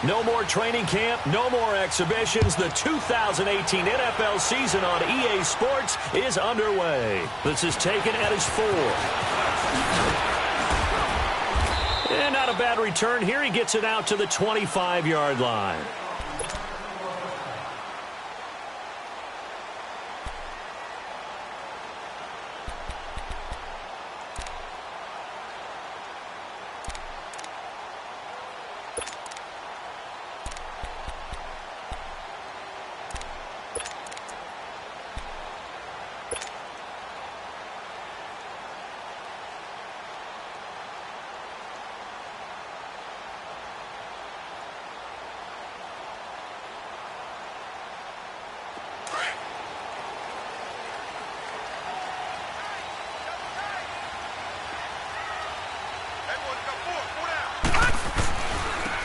No more training camp, no more exhibitions. The 2018 NFL season on EA Sports is underway. This is taken at his 4. And not a bad return here. He gets it out to the 25-yard line.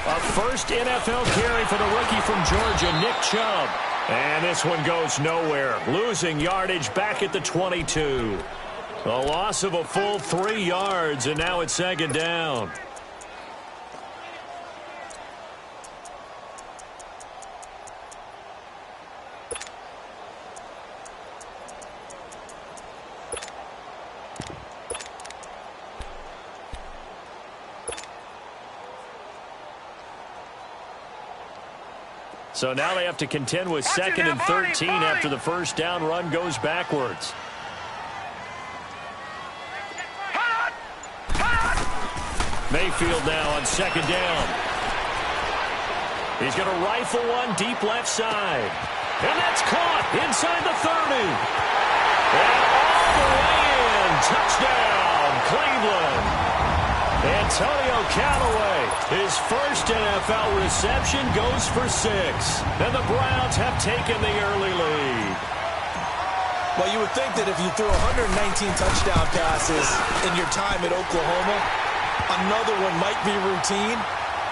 A first NFL carry for the rookie from Georgia, Nick Chubb. And this one goes nowhere. Losing yardage back at the 22. A loss of a full 3 yards, and now it's second down. So now they have to contend with 2nd and 13 after the first down run goes backwards. Mayfield now on 2nd down. He's going to rifle one deep left side. And that's caught inside the 30. And all the way in. Touchdown, Cleveland. Antonio Callaway, his first NFL reception, goes for 6. And the Browns have taken the early lead. Well, you would think that if you threw 119 touchdown passes in your time at Oklahoma, another one might be routine,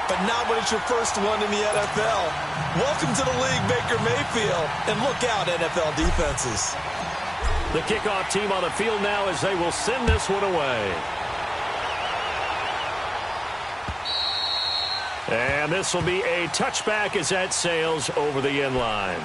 but not when it's your first one in the NFL. Welcome to the league, Baker Mayfield, and look out, NFL defenses. The kickoff team on the field now as they will send this one away. And this will be a touchback as that sails over the end line.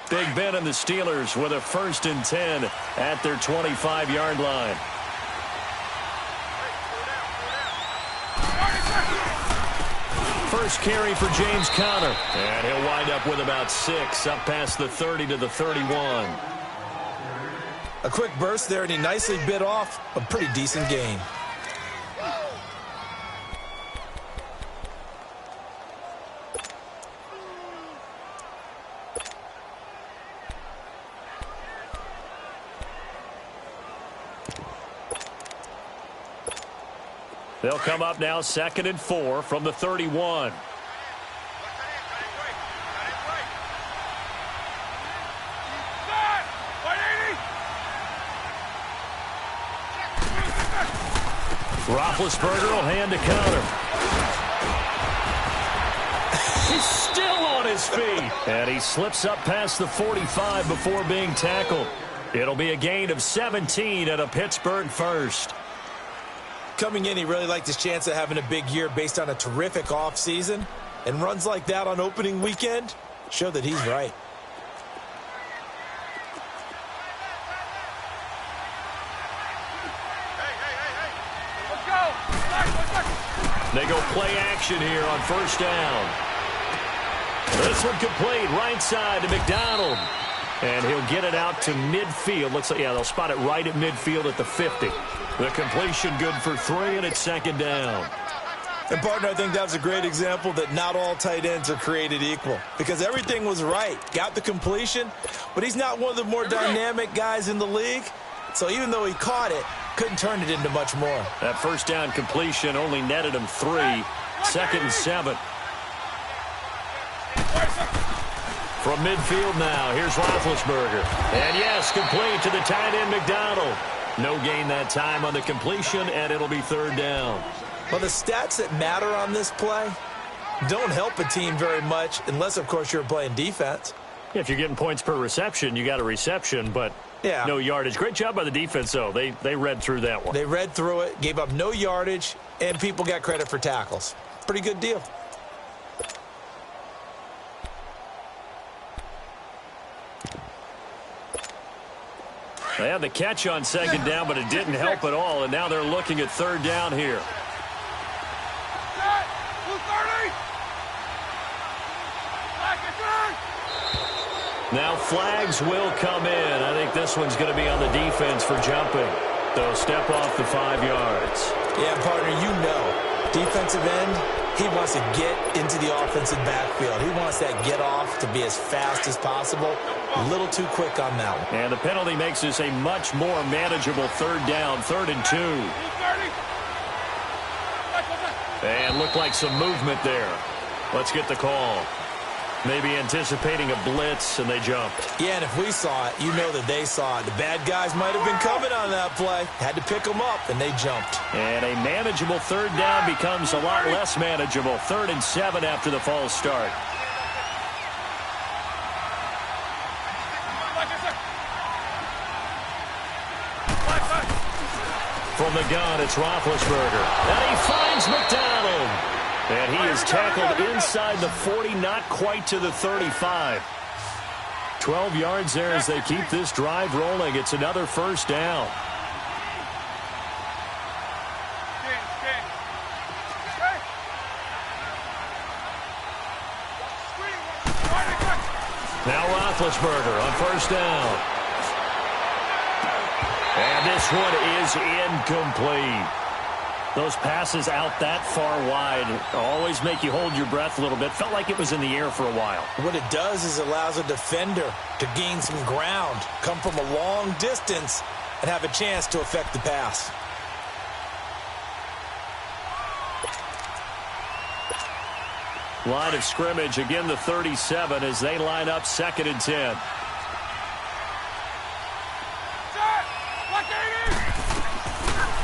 Big Ben and the Steelers with a 1st and 10 at their 25-yard line. First carry for James Conner. And he'll wind up with about 6 up past the 30 to the 31. A quick burst there, and he nicely bit off a pretty decent gain. They'll come up now 2nd and 4 from the 31. Roethlisberger will hand to Conner. He's still on his feet. And he slips up past the 45 before being tackled. It'll be a gain of 17 at a Pittsburgh first. Coming in, he really liked his chance of having a big year based on a terrific offseason. And runs like that on opening weekend show that he's right. They go play action here on 1st down. This one complete, right side to McDonald. And he'll get it out to midfield. Looks like, yeah, they'll spot it right at midfield at the 50. The completion good for 3, and it's 2nd down. And, partner, I think that was a great example that not all tight ends are created equal. Because everything was right. Got the completion, but he's not one of the more dynamic guys in the league. So even though he caught it, couldn't turn it into much more. That 1st down completion only netted him 3. 2nd and 7. From midfield now, here's Roethlisberger. And yes, complete to the tight end McDonald. No gain that time on the completion, and it'll be 3rd down. Well, the stats that matter on this play, don't help a team very much unless, of course, you're playing defense. If you're getting points per reception, you got a reception, but no yardage. Great job by the defense, though. They read through that one. They read through it, gave up no yardage, and people got credit for tackles. Pretty good deal. They had the catch on second down, but it didn't help at all, and now they're looking at third down here. Now flags will come in. I think this one's going to be on the defense for jumping. They'll step off the 5 yards. Yeah, partner, you know, defensive end, he wants to get into the offensive backfield. He wants that get off to be as fast as possible. A little too quick on that one. And the penalty makes this a much more manageable third down, 3rd and 2. And looked like some movement there. Let's get the call. Maybe anticipating a blitz, and they jumped. Yeah, and if we saw it, you know that they saw it. The bad guys might have been coming on that play. Had to pick them up, and they jumped. And a manageable third down becomes a lot less manageable. 3rd and 7 after the false start. From the gun, it's Roethlisberger. And he finds McDonald. And he is tackled inside the 40, not quite to the 35. 12 yards there as they keep this drive rolling. It's another first down. Now Roethlisberger on first down. And this one is incomplete. Those passes out that far wide always make you hold your breath a little bit. Felt like it was in the air for a while. What it does is it allows a defender to gain some ground, come from a long distance, and have a chance to affect the pass. Line of scrimmage, again the 37 as they line up 2nd and 10.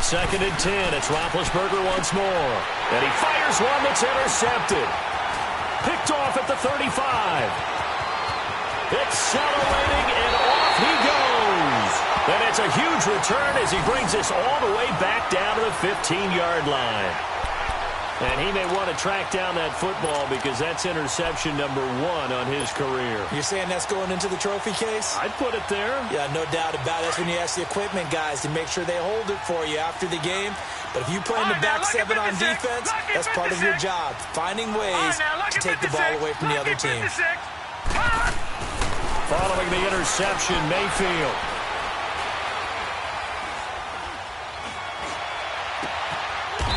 Second and 10. It's Roethlisberger once more. And he fires one that's intercepted. Picked off at the 35. Accelerating, and off he goes. And it's a huge return as he brings this all the way back down to the 15-yard line. And he may want to track down that football because that's interception number 1 on his career. You're saying that's going into the trophy case? I'd put it there. Yeah, no doubt about it. That's when you ask the equipment guys to make sure they hold it for you after the game. But if you play in the back 7 on defense, that's part of your job. Finding ways to take the ball away from the other team. Following the interception, Mayfield.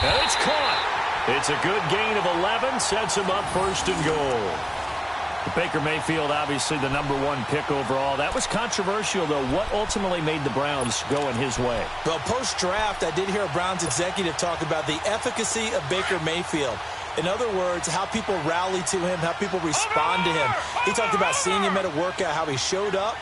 And it's caught. It's a good gain of 11, sets him up 1st and goal. Baker Mayfield, obviously the number 1 pick overall. That was controversial, though. What ultimately made the Browns go in his way? Well, post-draft, I did hear a Browns executive talk about the efficacy of Baker Mayfield. In other words, how people rally to him, how people respond to him. He talked about seeing him at a workout, how he showed up,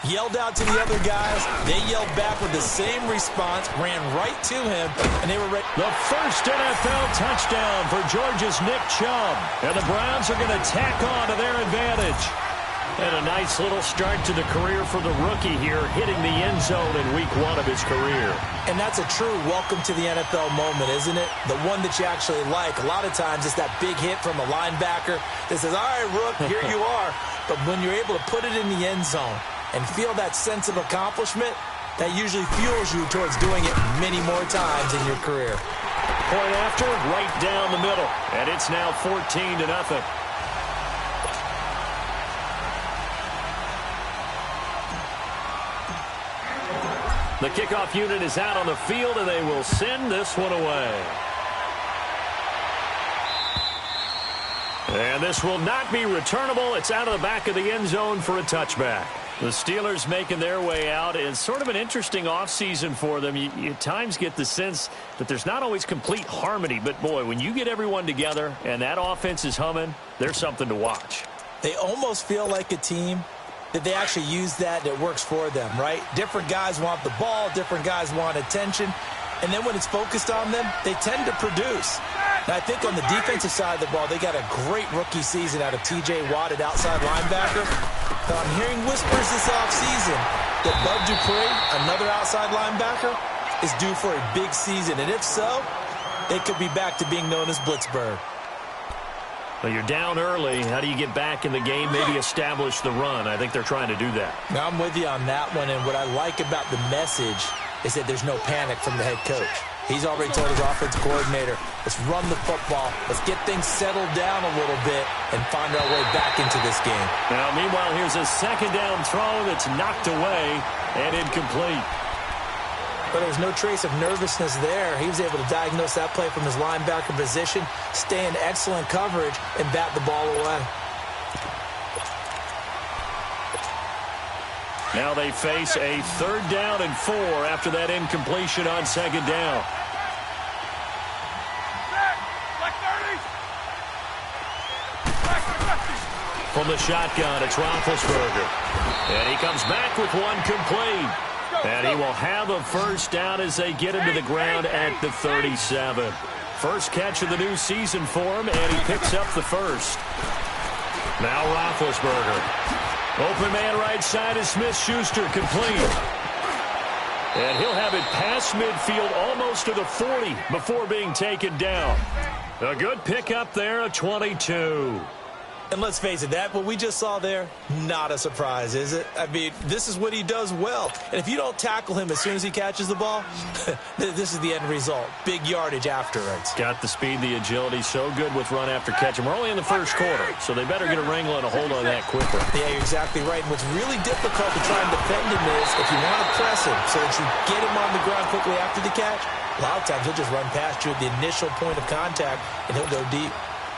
yelled out to the other guys. They yelled back with the same response, ran right to him, and they were ready. The first NFL touchdown for Georgia's Nick Chubb. And the Browns are going to tack on to their advantage. And a nice little start to the career for the rookie here, hitting the end zone in week 1 of his career. And that's a true welcome to the NFL moment, isn't it? The one that you actually like. A lot of times it's that big hit from a linebacker that says, all right, Rook, here you are. But when you're able to put it in the end zone and feel that sense of accomplishment, that usually fuels you towards doing it many more times in your career. Point after, right down the middle. And it's now 14-0. The kickoff unit is out on the field, and they will send this one away. And this will not be returnable. It's out of the back of the end zone for a touchback. The Steelers making their way out. It's sort of an interesting offseason for them. You at times get the sense that there's not always complete harmony. But, boy, when you get everyone together and that offense is humming, there's something to watch. They almost feel like a team that they actually use that works for them, right? Different guys want the ball. Different guys want attention. And then when it's focused on them, they tend to produce. Now, I think on the defensive side of the ball, they got a great rookie season out of T.J. Watt at outside linebacker. But I'm hearing whispers this offseason that Bud Dupree, another outside linebacker, is due for a big season. And if so, they could be back to being known as Blitzburg. Well, you're down early. How do you get back in the game, maybe establish the run? I think they're trying to do that. Now, I'm with you on that one, and what I like about the message is that there's no panic from the head coach. He's already told his offensive coordinator, let's run the football, let's get things settled down a little bit and find our way back into this game. Now, meanwhile, here's a second down throw that's knocked away and incomplete. But there was no trace of nervousness there. He was able to diagnose that play from his linebacker position, stay in excellent coverage, and bat the ball away. Now they face a 3rd down and 4 after that incompletion on second down. From the shotgun, it's Roethlisberger. And he comes back with one complete. And he will have a first down as they get him to the ground at the 37. First catch of the new season for him, and he picks up the first. Now Roethlisberger. Open man right side is Smith-Schuster, complete. And he'll have it past midfield almost to the 40 before being taken down. A good pickup there, a 22. And let's face it, that what we just saw there, not a surprise, is it? I mean, this is what he does well. And if you don't tackle him as soon as he catches the ball, this is the end result. Big yardage afterwards. Got the speed, the agility, so good with run after catch. And we're only in the first quarter, so they better get a wrangle and a hold on that quickly. Yeah, you're exactly right. And what's really difficult to try and defend him is if you want to press him so that you get him on the ground quickly after the catch, a lot of times he'll just run past you at the initial point of contact, and he'll go deep.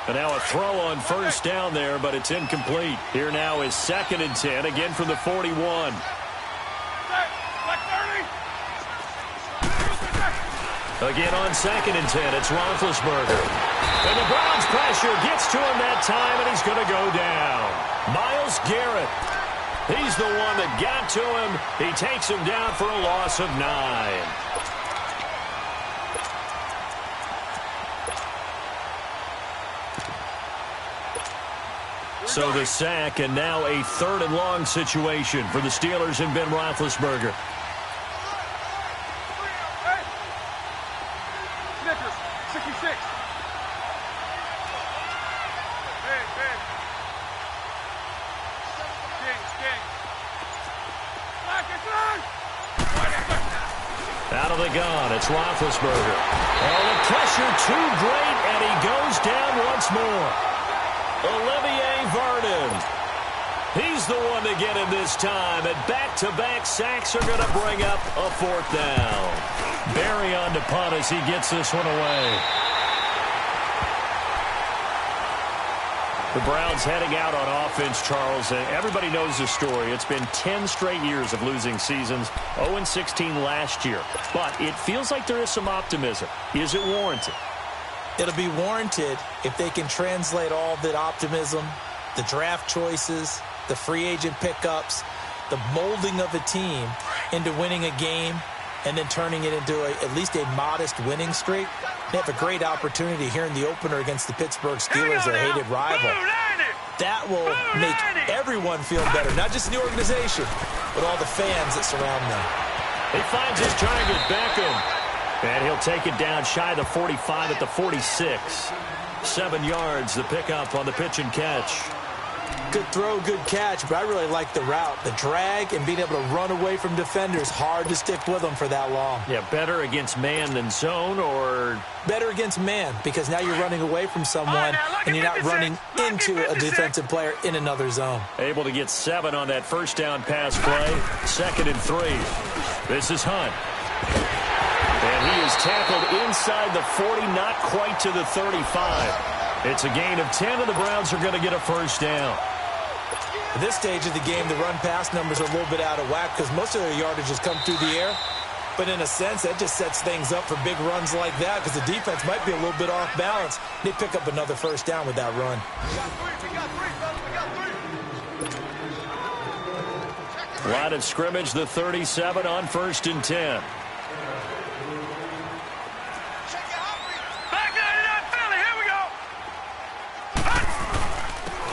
And now a throw on first down there, but it's incomplete. Here now is 2nd and 10, again from the 41. Again on 2nd and 10, it's Roethlisberger. And the Browns pressure gets to him that time, and he's going to go down. Myles Garrett. He's the one that got to him. He takes him down for a loss of 9. So the sack, and now a 3rd and long situation for the Steelers and Ben Roethlisberger. Out of the gun, it's Roethlisberger. Oh, the pressure too great, and he goes down once more. Olivier Vernon. He's the one to get him this time, and back-to-back sacks are going to bring up a 4th down. Barry on to punt as he gets this one away. The Browns heading out on offense, Charles, and everybody knows the story. It's been 10 straight years of losing seasons, 0-16 last year. But it feels like there is some optimism. Is it warranted? It'll be warranted if they can translate all that optimism, the draft choices, the free agent pickups, the molding of a team into winning a game and then turning it into at least a modest winning streak. They have a great opportunity here in the opener against the Pittsburgh Steelers, their hated rival. That will make everyone feel better, not just the organization, but all the fans that surround them. He finds his target, Beckham. And he'll take it down shy of the 45 at the 46. 7 yards, the pickup on the pitch and catch. Good throw, good catch, but I really like the route. The drag and being able to run away from defenders. Hard to stick with them for that long. Yeah, better against man than zone, or? Better against man, because now you're running away from someone and you're not running into a defensive player in another zone. Able to get 7 on that first down pass play. 2nd and 3. This is Hunt. And he is tackled inside the 40, not quite to the 35. It's a gain of 10, and the Browns are going to get a first down. At this stage of the game, the run-pass numbers are a little bit out of whack because most of their yardage has come through the air. But in a sense, that just sets things up for big runs like that because the defense might be a little bit off balance. They pick up another first down with that run. Line of scrimmage, the 37 on 1st and 10.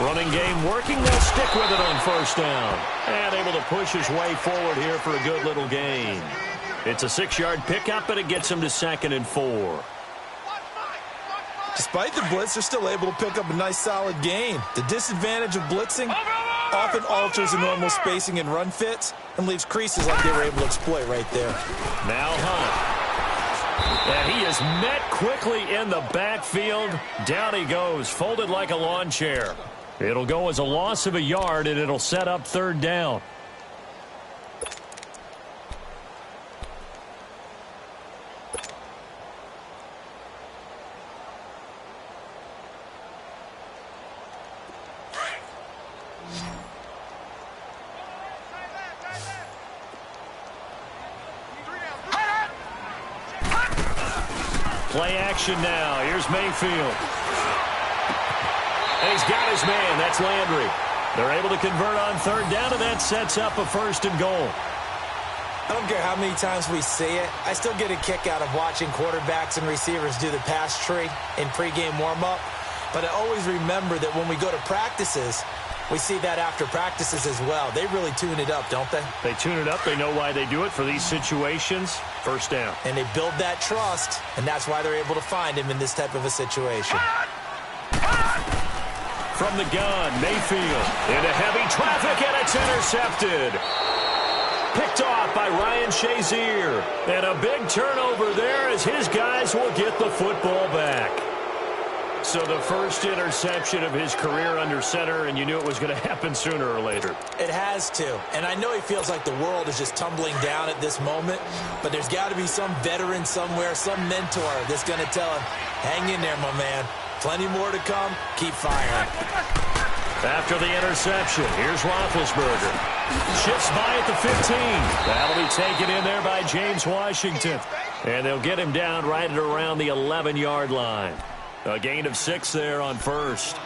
Running game working. They'll stick with it on first down. And able to push his way forward here for a good little gain. It's a 6-yard pickup, and it gets him to 2nd and 4. Despite the blitz, they're still able to pick up a nice, solid gain. The disadvantage of blitzing often alters the normal spacing and run fits and leaves creases like they were able to exploit right there. Now Hunt. And he is met quickly in the backfield. Down he goes, folded like a lawn chair. It'll go as a loss of a yard, and it'll set up 3rd down. Play action now. Here's Mayfield. And he's got his man. That's Landry. They're able to convert on 3rd down, and that sets up a 1st and goal. I don't care how many times we say it. I still get a kick out of watching quarterbacks and receivers do the pass tree in pregame warm-up. But I always remember that when we go to practices, we see that after practices as well. They really tune it up, don't they? They tune it up. They know why they do it for these situations. 1st down. And they build that trust, and that's why they're able to find him in this type of a situation. From the gun, Mayfield into heavy traffic, and it's intercepted. Picked off by Ryan Shazier. And a big turnover there as his guys will get the football back. So the first interception of his career under center, and you knew it was going to happen sooner or later. It has to. And I know he feels like the world is just tumbling down at this moment, but there's got to be some veteran somewhere, some mentor that's going to tell him, hang in there, my man. Plenty more to come. Keep firing. After the interception, here's Roethlisberger. Shifts by at the 15. That'll be taken in there by James Washington. And they'll get him down right at around the 11-yard line. A gain of 6 there on 1st.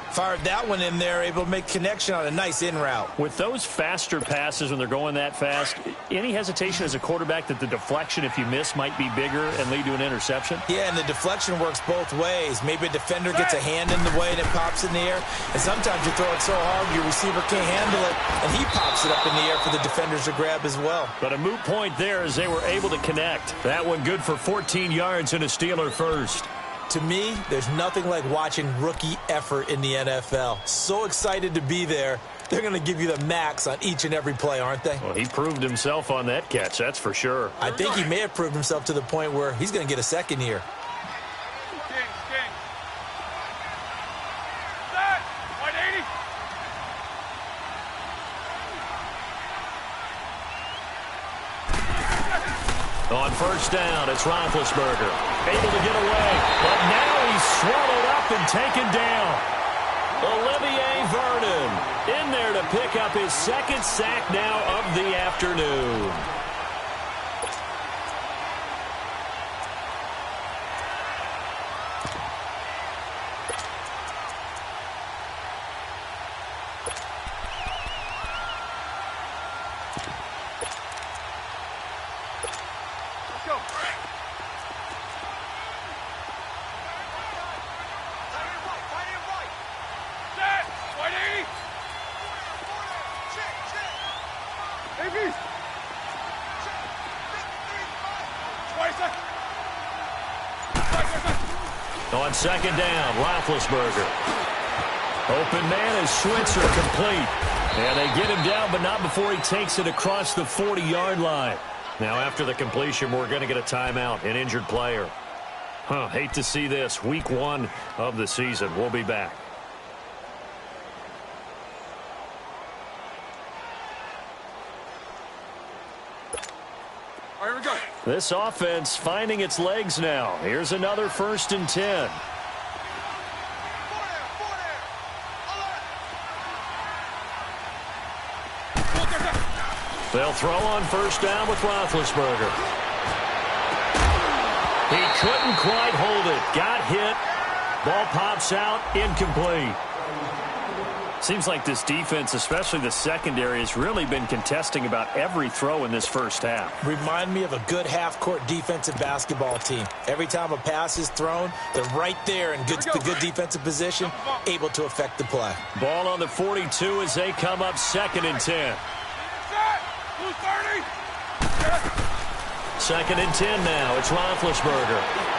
Fired that one in there, able to make connection on a nice in route. With those faster passes when they're going that fast, any hesitation as a quarterback that the deflection, if you miss, might be bigger and lead to an interception? Yeah, and the deflection works both ways. Maybe a defender gets a hand in the way and it pops in the air. And sometimes you throw it so hard your receiver can't handle it, and he pops it up in the air for the defenders to grab as well. But a moot point there as they were able to connect. That one good for 14 yards and a Steeler first. To me, there's nothing like watching rookie effort in the NFL. So excited to be there. They're going to give you the max on each and every play, aren't they? Well, he proved himself on that catch, that's for sure. I think he may have proved himself to the point where he's going to get a 2nd here. On 1st down, it's Roethlisberger. Able to get away, but now he's swallowed up and taken down. Olivier Vernon in there to pick up his 2nd sack now of the afternoon. On 2nd down, Roethlisberger. Open man is Switzer, complete. And they get him down, but not before he takes it across the 40-yard line. Now after the completion, we're going to get a timeout, an injured player. Hate to see this. Week 1 of the season. We'll be back. All right, here we go. This offense finding its legs now. Here's another 1st and 10. They'll throw on 1st down with Roethlisberger. He couldn't quite hold it. Got hit. Ball pops out. Incomplete. Seems like this defense, especially the secondary, has really been contesting about every throw in this first half. Remind me of a good half-court defensive basketball team. Every time a pass is thrown, they're right there in the good defensive position, able to affect the play. Ball on the 42 as they come up 2nd and 10. 2nd and 10 now. It's Roethlisberger.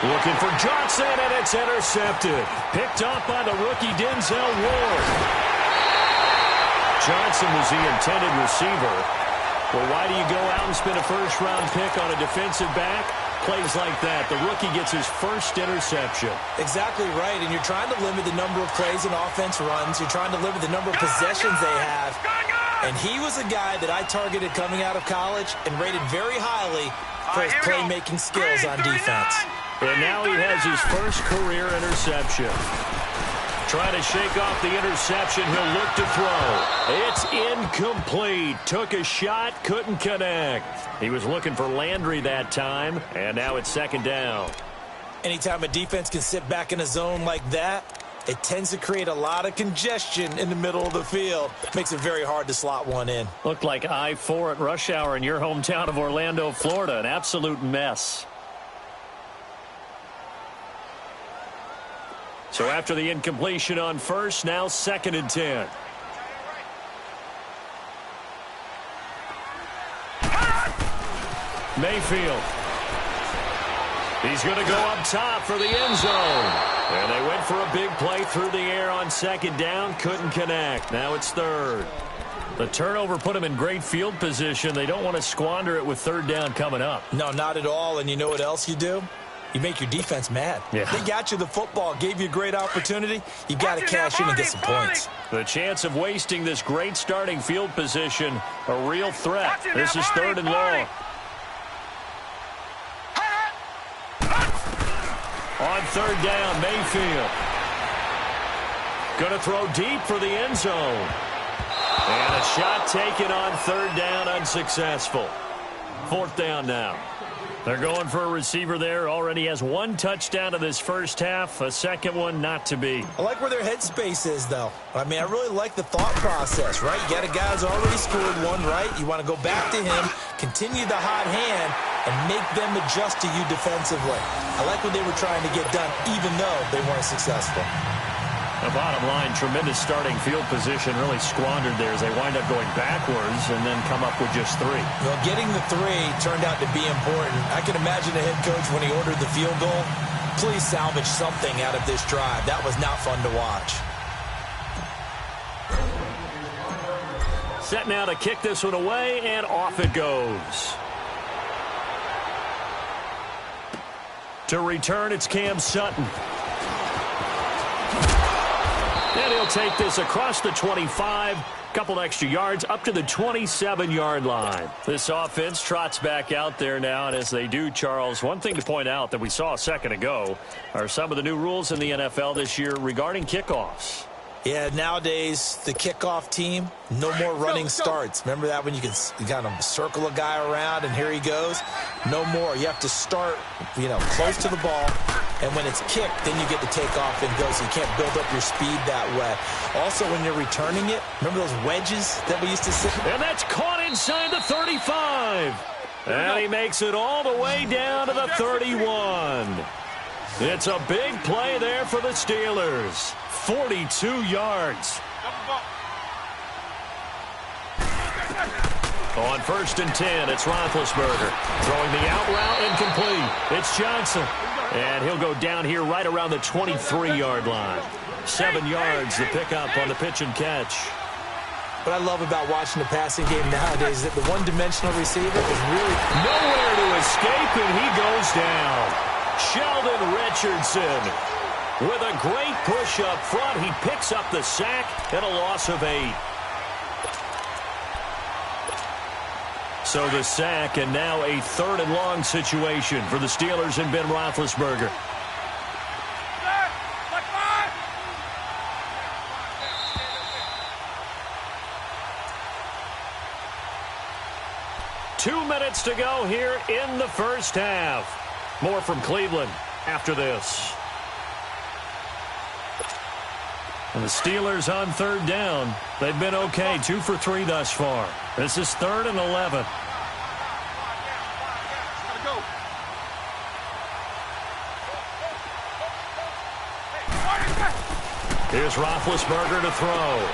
Looking for Johnson, and it's intercepted. Picked off by the rookie Denzel Ward. Johnson was the intended receiver. Well, why do you go out and spend a first-round pick on a defensive back? Plays like that. The rookie gets his first interception. Exactly right, and you're trying to limit the number of plays and offense runs. You're trying to limit the number of possessions they have. And he was a guy that I targeted coming out of college and rated very highly for his playmaking skills on defense. And now he has his first career interception. Trying to shake off the interception. He'll look to throw. It's incomplete. Took a shot, couldn't connect. He was looking for Landry that time, and now it's 2nd down. Anytime a defense can sit back in a zone like that, it tends to create a lot of congestion in the middle of the field. Makes it very hard to slot one in. Looked like I-4 at rush hour in your hometown of Orlando, Florida. An absolute mess. So after the incompletion on first, now 2nd and 10. Mayfield. He's going to go up top for the end zone. And they went for a big play through the air on 2nd down. Couldn't connect. Now it's 3rd. The turnover put them in great field position. They don't want to squander it with 3rd down coming up. No, not at all. And you know what else you do? You make your defense mad. Yeah. They got you the football, gave you a great opportunity. You got to cash in and get some points. The chance of wasting this great starting field position, a real threat. This is 3rd and long. On 3rd down, Mayfield. Going to throw deep for the end zone. And a shot taken on 3rd down, unsuccessful. 4th down now. They're going for a receiver there. Already has 1 touchdown in this first half. A second one not to be. I like where their headspace is, though. I mean, I really like the thought process, right? You got a guy who's already scored 1, right? You want to go back to him, continue the hot hand, and make them adjust to you defensively. I like what they were trying to get done, even though they weren't successful. The bottom line, tremendous starting field position, really squandered there as they wind up going backwards and then come up with just 3. Well, getting the 3 turned out to be important. I can imagine the head coach when he ordered the field goal. Please salvage something out of this drive. That was not fun to watch. Set now to kick this one away, and off it goes. To return, it's Cam Sutton. And he'll take this across the 25, couple extra yards, up to the 27-yard line. This offense trots back out there now, and as they do, Charles, one thing to point out that we saw a second ago are some of the new rules in the NFL this year regarding kickoffs. Yeah, nowadays, the kickoff team, no more running starts. Remember that when you kind of circle a guy around and here he goes? No more. You have to start, close to the ball. And when it's kicked, then you get to take off and go, so you can't build up your speed that way. Also, when you're returning it, remember those wedges that we used to sit? And that's caught inside the 35. And he makes it all the way down to the 31. It's a big play there for the Steelers. 42 yards. On 1st and 10, it's Roethlisberger. Throwing the out route incomplete. It's Johnson. And he'll go down here right around the 23-yard line. 7 yards to pick up on the pitch and catch. What I love about watching the passing game nowadays is that the one-dimensional receiver is really nowhere to escape, and he goes down. Sheldon Richardson with a great push up front. He picks up the sack and a loss of 8. So the sack, and now a 3rd and long situation for the Steelers and Ben Roethlisberger. Two minutes to go here in the first half. More from Cleveland after this. And the Steelers on third down. They've been okay, 2 for 3 thus far. This is 3rd and 11. Here's Roethlisberger to throw.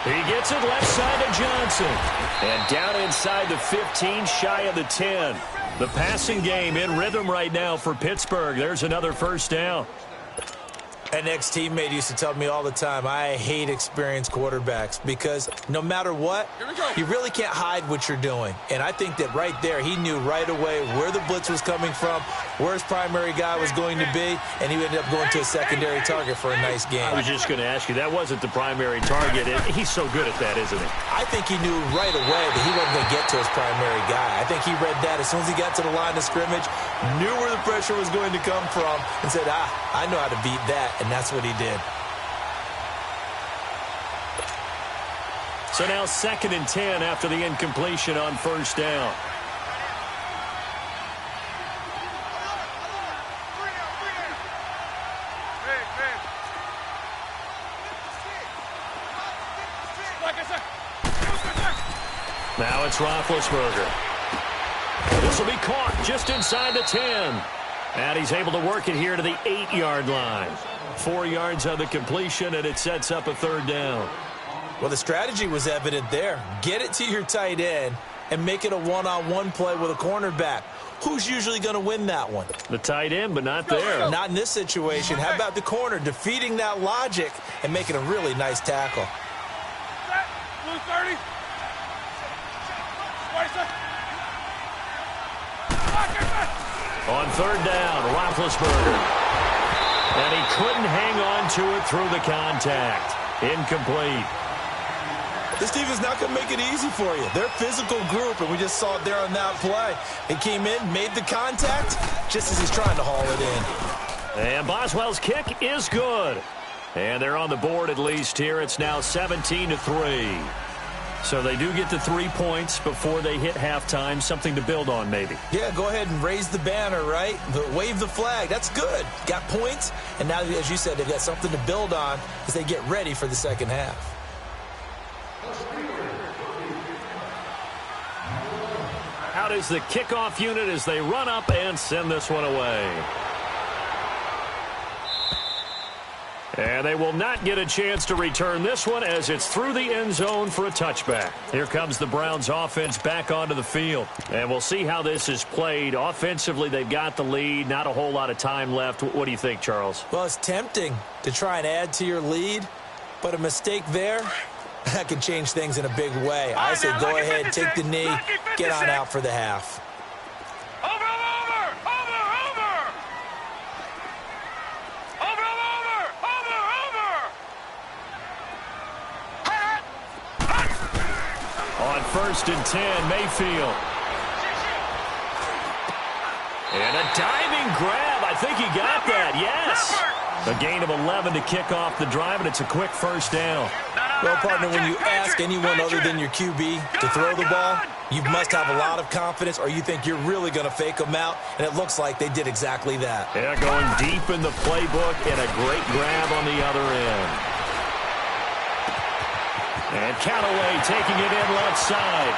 He gets it left side to Johnson. And down inside the 15, shy of the 10. The passing game in rhythm right now for Pittsburgh. There's another first down. An ex-teammate used to tell me all the time, I hate experienced quarterbacks because no matter what, you really can't hide what you're doing. And I think that right there, he knew right away where the blitz was coming from, where his primary guy was going to be, and he ended up going to a secondary target for a nice game. I was just going to ask you, that wasn't the primary target. He's so good at that, isn't he? I think he knew right away that he wasn't going to get to his primary guy. I think he read that as soon as he got to the line of scrimmage, knew where the pressure was going to come from, and said, I know how to beat that. And that's what he did. So now 2nd and 10 after the incompletion on first down. Now it's Roethlisberger. This will be caught just inside the 10. And he's able to work it here to the 8-yard line. 4 yards on the completion, and it sets up a 3rd down. Well, the strategy was evident there. Get it to your tight end and make it a one-on-one play with a cornerback. Who's usually going to win that one? The tight end, but not there. Not in this situation. How about the corner defeating that logic and making a really nice tackle? Blue 30. On 3rd down, Roethlisberger. And he couldn't hang on to it through the contact. Incomplete. This team is not going to make it easy for you. They're a physical group, and we just saw it there on that play. He came in, made the contact, just as he's trying to haul it in. And Boswell's kick is good. And they're on the board at least here. It's now 17-3. So they do get to 3 points before they hit halftime. Something to build on, maybe. Yeah, go ahead and raise the banner, right? Wave the flag. That's good. Got points, and now, as you said, they've got something to build on as they get ready for the second half. Out is the kickoff unit as they run up and send this one away. And they will not get a chance to return this one as it's through the end zone for a touchback. Here comes the Browns offense back onto the field. And we'll see how this is played. Offensively, they've got the lead. Not a whole lot of time left. What do you think, Charles? Well, it's tempting to try and add to your lead, but a mistake there, that can change things in a big way. I say go ahead, take the knee, get on out for the half. On 1st and 10, Mayfield. And a diving grab. I think he got that. Yes. A gain of 11 to kick off the drive, and it's a quick first down. Well, partner, when you ask anyone other than your QB to throw the ball, you must have a lot of confidence, or you think you're really going to fake them out, and it looks like they did exactly that. Yeah, going deep in the playbook, and a great grab on the other end. And Callaway taking it in left side.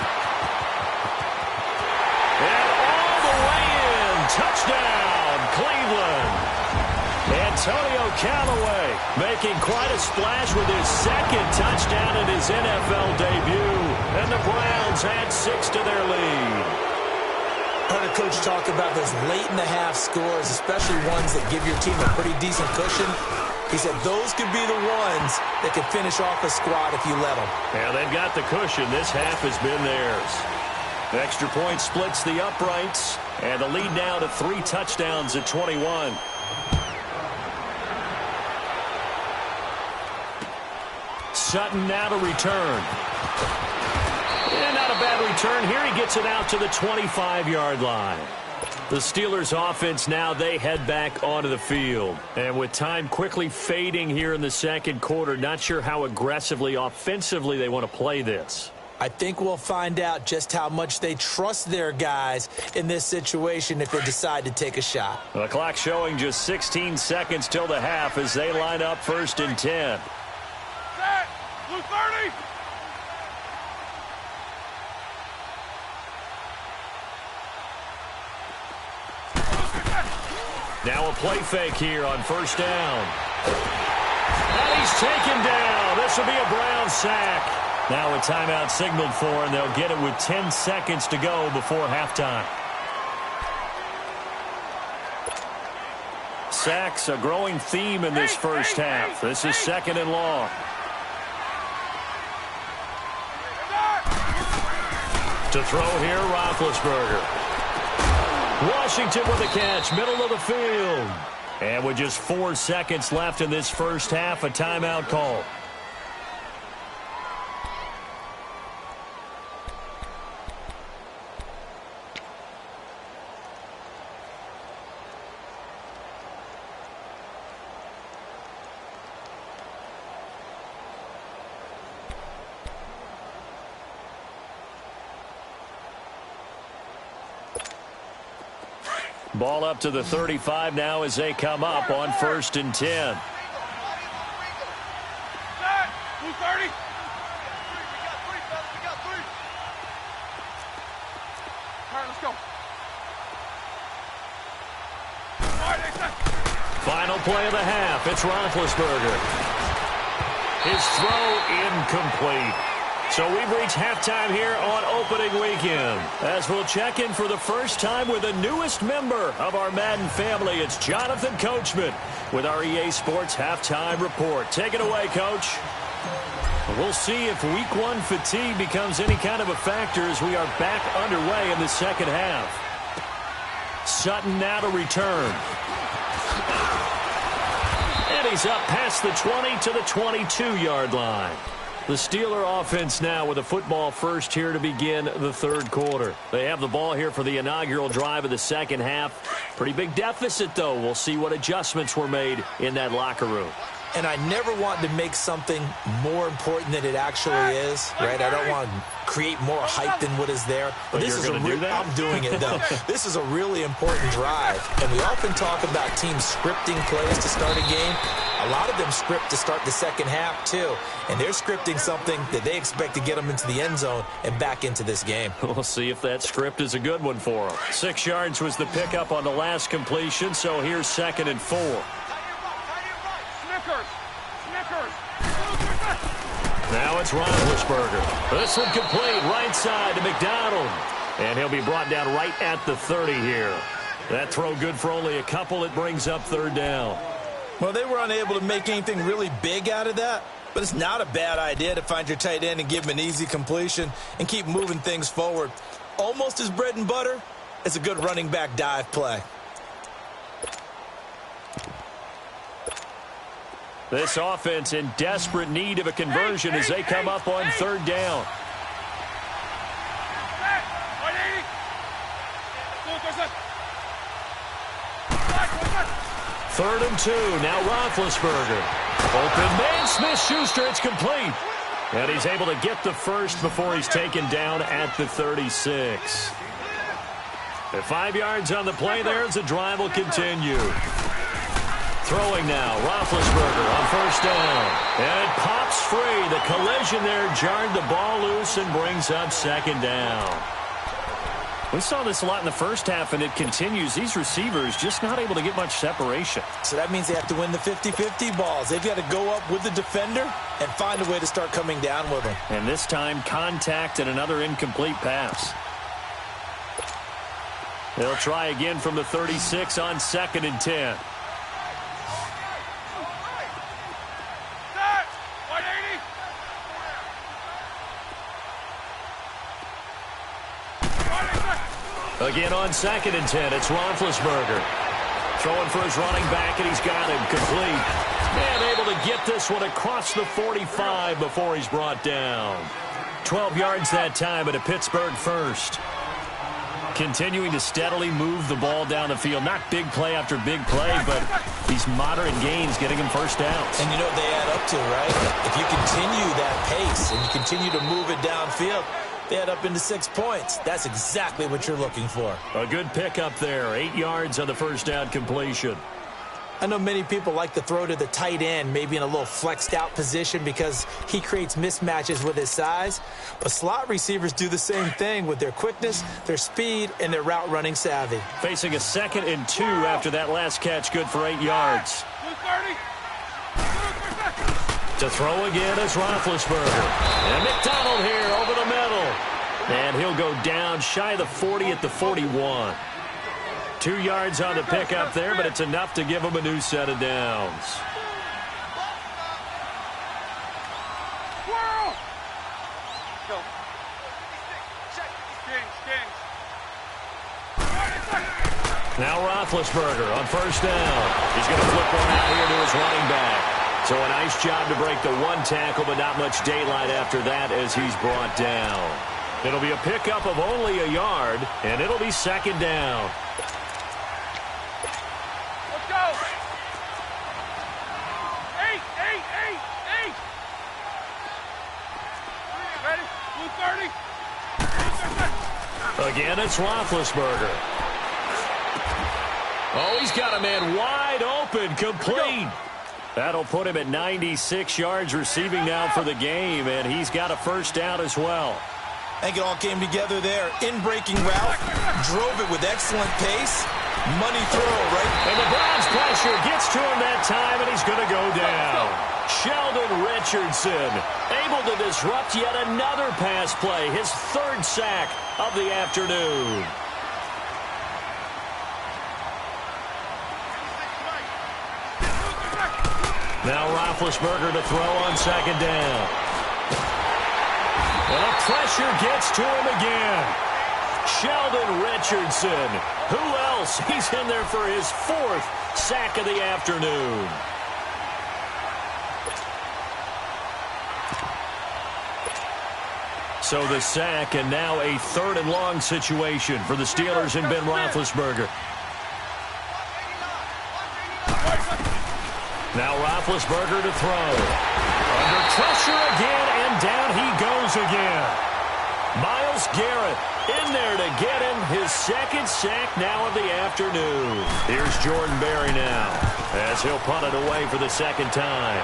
And all the way in. Touchdown, Cleveland. Antonio Callaway making quite a splash with his 2nd touchdown in his NFL debut. And the Browns add 6 to their lead. Heard a coach talk about those late-in-the-half scores, especially ones that give your team a pretty decent cushion. He said those could be the ones that could finish off a squad if you let them. Yeah, they've got the cushion. This half has been theirs. The extra point splits the uprights, and the lead now to 3 touchdowns at 21. Sutton now to return. And not a bad return here. He gets it out to the 25-yard line. The Steelers offense now, they head back onto the field. And with time quickly fading here in the second quarter, not sure how aggressively, offensively they want to play this. I think we'll find out just how much they trust their guys in this situation if they decide to take a shot. The clock showing just 16 seconds till the half as they line up 1st and 10. Blue 30. Now a play fake here on first down. And he's taken down. This will be a Brown sack. Now a timeout signaled for, and they'll get it with 10 seconds to go before halftime. Sacks, a growing theme in this first half. This is second and long. To throw here, Roethlisberger. Washington with a catch, middle of the field. And with just 4 seconds left in this first half, a timeout call. Ball up to the 35 now as they come up on 1st and 10. Blue 30. All right, let's go. Final play of the half. It's Roethlisberger. His throw incomplete. So we've reached halftime here on opening weekend. As we'll check in for the first time with the newest member of our Madden family, it's Jonathan Coachman with our EA Sports Halftime Report. Take it away, Coach. We'll see if Week 1 fatigue becomes any kind of a factor as we are back underway in the second half. Sutton now to return. And he's up past the 20 to the 22-yard line. The Steeler offense now with a football first here to begin the third quarter. They have the ball here for the inaugural drive of the second half. Pretty big deficit, though. We'll see what adjustments were made in that locker room. And I never want to make something more important than it actually is, right? I don't want to create more hype than what is there. But this you're is do that? I'm doing it, though. This is a really important drive. And we often talk about teams scripting plays to start a game. A lot of them script to start the second half, too. And they're scripting something that they expect to get them into the end zone and back into this game. We'll see if that script is a good one for them. 6 yards was the pickup on the last completion, so here's 2nd and 4. Now it's Roethlisberger. This one complete, right side to McDonald. And he'll be brought down right at the 30 here. That throw good for only a couple. It brings up 3rd down. Well, they were unable to make anything really big out of that, but it's not a bad idea to find your tight end and give him an easy completion and keep moving things forward. Almost as bread and butter as a good running back dive play. This offense in desperate need of a conversion as they come up on 3rd down. Third and 2. Now Roethlisberger. Open man, Smith-Schuster. It's complete. And he's able to get the first before he's taken down at the 36. At 5 yards on the play there as the drive will continue. Throwing now, Roethlisberger on 1st down. And it pops free. The collision there jarred the ball loose and brings up 2nd down. We saw this a lot in the first half, and it continues. These receivers just not able to get much separation. So that means they have to win the 50-50 balls. They've got to go up with the defender and find a way to start coming down with them. And this time, contact and another incomplete pass. They'll try again from the 36 on 2nd and 10. Again on 2nd and 10, it's Roethlisberger. Throwing for his running back, and he's got him complete. And able to get this one across the 45 before he's brought down. 12 yards that time at a Pittsburgh first. Continuing to steadily move the ball down the field. Not big play after big play, but these moderate gains getting him first downs. And you know what they add up to, right? If you continue that pace and you continue to move it downfield, they add up into 6 points. That's exactly what you're looking for. A good pickup there. 8 yards on the first down completion. I know many people like to throw to the tight end, maybe in a little flexed out position because he creates mismatches with his size. But slot receivers do the same thing with their quickness, their speed, and their route running savvy. Facing a 2nd and 2 after that last catch, good for 8 yards. To throw again is Roethlisberger. And McDonald here over the middle. And he'll go down shy of the 40 at the 41. 2 yards on the pickup there, but it's enough to give him a new set of downs. Now Roethlisberger on 1st down. He's going to flip one out here to his running back. So a nice job to break the 1 tackle, but not much daylight after that as he's brought down. It'll be a pickup of only a yard, and it'll be 2nd down. Let's go. 8. Ready? Blue 30. Again, it's Roethlisberger. Oh, he's got a man wide open, complete. That'll put him at 96 yards receiving now for the game, and he's got a 1st down as well. I think it all came together there. In-breaking route, drove it with excellent pace. Money throw, right? And the Browns pressure gets to him that time, and he's going to go down. Sheldon Richardson able to disrupt yet another pass play, his 3rd sack of the afternoon. Now Roethlisberger to throw on 2nd down. And the pressure gets to him again. Sheldon Richardson. Who else? He's in there for his 4th sack of the afternoon. So the sack, and now a 3rd and long situation for the Steelers and Ben Roethlisberger. Now Roethlisberger to throw. Under pressure again, and down he goes again. Myles Garrett in there to get him his 2nd sack now of the afternoon. Here's Jordan Berry now as he'll punt it away for the 2nd time.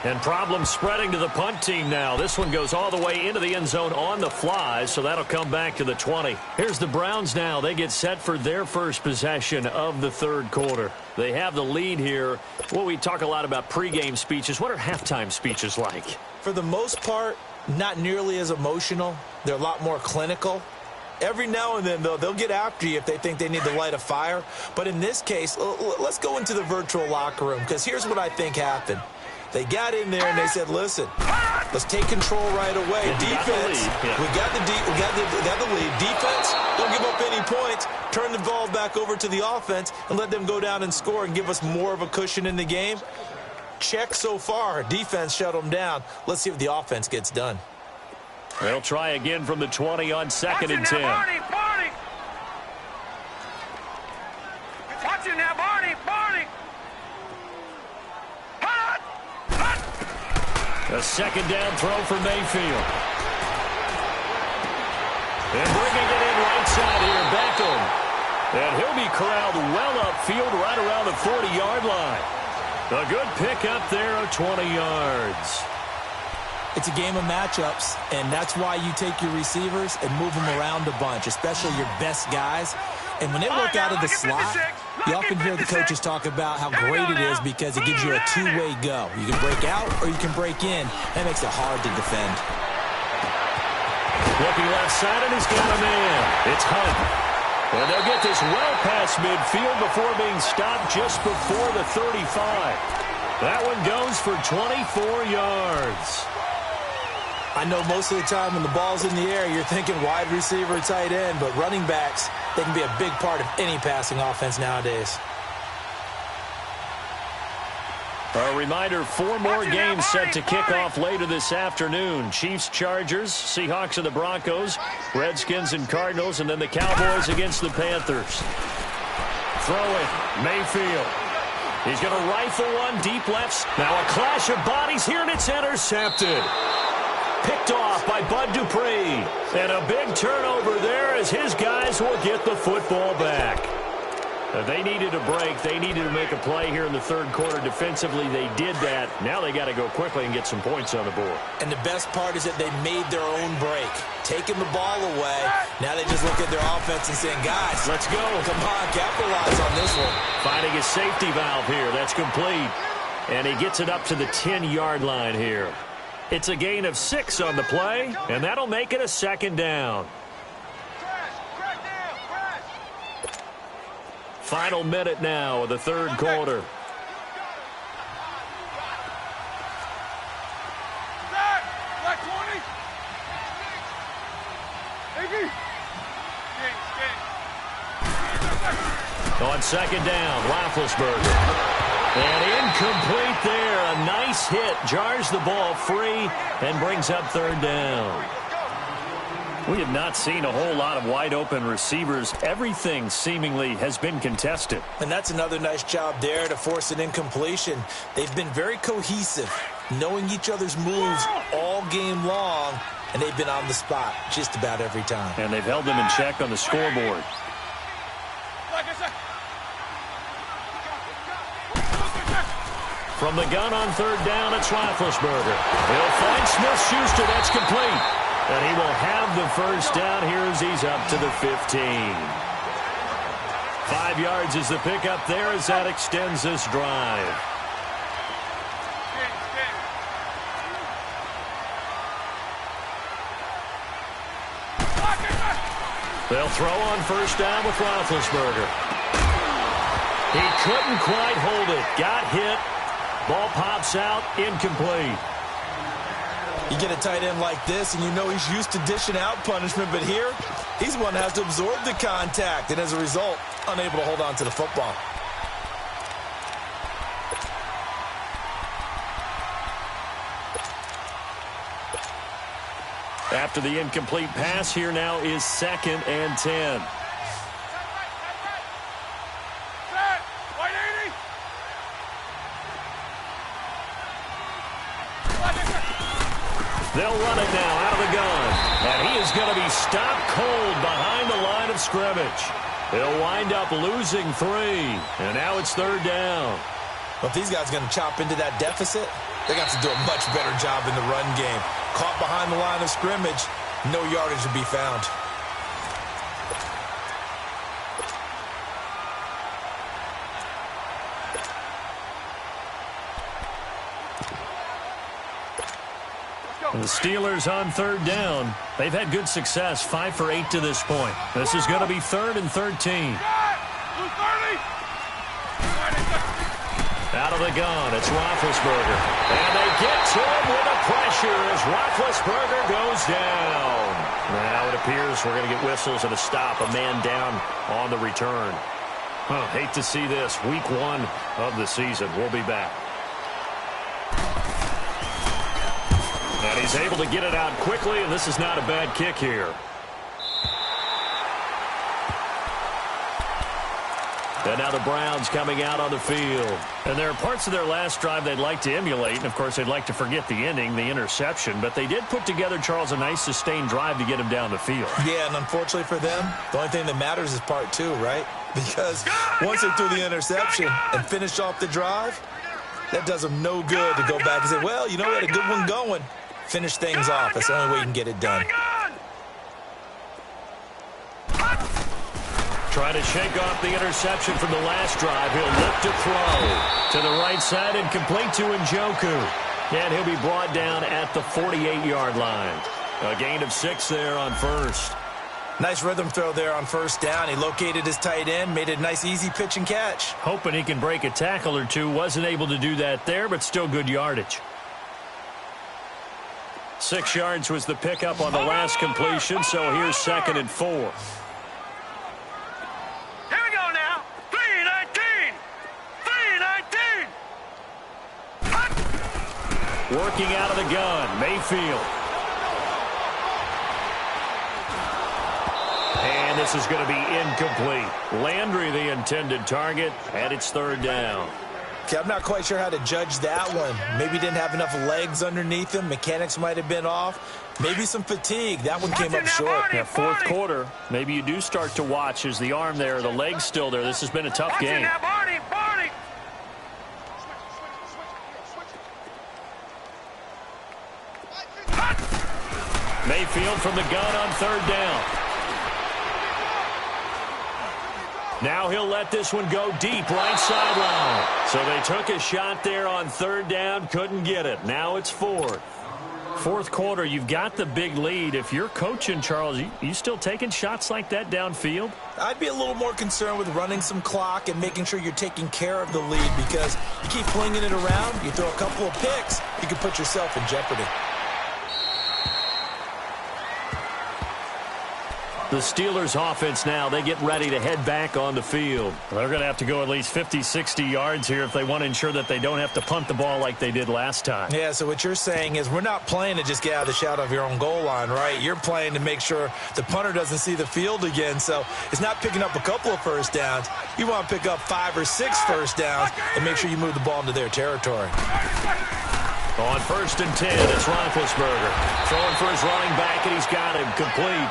And problems spreading to the punt team now. This one goes all the way into the end zone on the fly, so that'll come back to the 20. Here's the Browns now. They get set for their 1st possession of the 3rd quarter. They have the lead here. Well, we talk a lot about pregame speeches. What are halftime speeches like? For the most part, not nearly as emotional. They're a lot more clinical. Every now and then, though, they'll get after you if they think they need to light a fire. But in this case, let's go into the virtual locker room, because here's what I think happened. They got in there and they said, listen, let's take control right away. Defense, we got the lead. Defense, don't give up any points. Turn the ball back over to the offense and let them go down and score and give us more of a cushion in the game. Check so far. Defense shut them down. Let's see if the offense gets done. They'll try again from the 20 on 2nd and 10. Watch it now, Barney. A 2nd down throw for Mayfield. And bringing it in right side here, Beckham. And he'll be corralled well upfield right around the 40-yard line. A good pickup there of 20 yards. It's a game of matchups, and that's why you take your receivers and move them around a bunch, especially your best guys. And when they work out of the slot, you often hear the coaches talk about how great it is because it gives you a 2-way go. You can break out or you can break in. That makes it hard to defend. Looking left side, and he's got a man. It's Hunt. And they'll get this well past midfield before being stopped just before the 35. That one goes for 24 yards. I know most of the time when the ball's in the air, you're thinking wide receiver, tight end, but running backs, they can be a big part of any passing offense nowadays. A reminder, 4 more games set to kick off later this afternoon. Chiefs, Chargers, Seahawks and the Broncos, Redskins and Cardinals, and then the Cowboys against the Panthers. Throw it, Mayfield. He's going to rifle one deep left. Now a clash of bodies here, and it's intercepted. Picked off by Bud Dupree. And a big turnover there as his guys will get the football back. They needed a break. They needed to make a play here in the third quarter. Defensively, they did that. Now they got to go quickly and get some points on the board. And the best part is that they made their own break. Taking the ball away. Now they just look at their offense and saying, guys, let's go. Come on, capitalize on this one. Finding a safety valve here. That's complete. And he gets it up to the 10-yard line here. It's a gain of 6 on the play, and that'll make it a second down. Final minute now of the third quarter. On second down, Roethlisberger. And incomplete there. A nice hit. Jars the ball free and brings up third down. We have not seen a whole lot of wide-open receivers. Everything seemingly has been contested. And that's another nice job there to force an incompletion. They've been very cohesive, knowing each other's moves all game long, and they've been on the spot just about every time. And they've held them in check on the scoreboard. From the gun on third down, it's Roethlisberger. He'll find Smith-Schuster. That's complete. And he will have the first down here as he's up to the 15. 5 yards is the pickup there as that extends this drive. They'll throw on first down with Roethlisberger. He couldn't quite hold it. Got hit. Ball pops out. Incomplete. You get a tight end like this, and you know he's used to dishing out punishment, but here, he's the one that has to absorb the contact, and as a result, unable to hold on to the football. After the incomplete pass, here now is 2nd and 10. They'll run it now out of the gun. And he is going to be stopped cold behind the line of scrimmage. He'll wind up losing 3. And now it's third down. Well, if these guys are going to chop into that deficit, they got to do a much better job in the run game. Caught behind the line of scrimmage, no yardage to be found. The Steelers on third down. They've had good success, 5 for 8 to this point. This is going to be 3rd and 13. Out of the gun, it's Roethlisberger. And they get to him with the pressure as Roethlisberger goes down. Now it appears we're going to get whistles and a stop. A man down on the return. Hate to see this. Week 1 of the season. We'll be back. And he's able to get it out quickly, and this is not a bad kick here. And now the Browns coming out on the field. And there are parts of their last drive they'd like to emulate. And, of course, they'd like to forget the ending, the interception. But they did put together, Charles, a nice sustained drive to get him down the field. Yeah, and unfortunately for them, the only thing that matters is part 2, right? Because once they threw the interception and finished off the drive, that does them no good to go back and say, well, you know, we had a good one going. Finish things off. That's the only way you can get it done. Trying to shake off the interception from the last drive. He'll look to throw to the right side and complete to Njoku. And he'll be brought down at the 48-yard line. A gain of 6 there on first. Nice rhythm throw there on first down. He located his tight end, made it a nice easy pitch and catch. Hoping he can break a tackle or two. Wasn't able to do that there, but still good yardage. 6 yards was the pickup on the last completion, so here's 2nd and 4. Here we go now. 3-19. 3-19. Working out of the gun, Mayfield. And this is going to be incomplete. Landry, the intended target, and it's third down. Okay, I'm not quite sure how to judge that one. Maybe didn't have enough legs underneath him. Mechanics might have been off. Maybe some fatigue. That one came up short. Yeah, fourth quarter, maybe you do start to watch as the arm there, the leg's still there. This has been a tough game. Mayfield from the gun on third down. Now he'll let this one go deep, right sideline. So they took a shot there on third down, couldn't get it. Now it's fourth. Fourth quarter, you've got the big lead. If you're coaching, Charles, you still taking shots like that downfield? I'd be a little more concerned with running some clock and making sure you're taking care of the lead, because you keep flinging it around, you throw a couple of picks, you can put yourself in jeopardy. The Steelers offense now, they get ready to head back on the field. They're going to have to go at least 50, 60 yards here if they want to ensure that they don't have to punt the ball like they did last time. Yeah, so what you're saying is we're not playing to just get out of the shadow of your own goal line, right? You're playing to make sure the punter doesn't see the field again. So it's not picking up a couple of first downs. You want to pick up 5 or 6 first downs and make sure you move the ball into their territory. On 1st and 10, it's Roethlisberger. Throwing for his running back, and he's got him complete.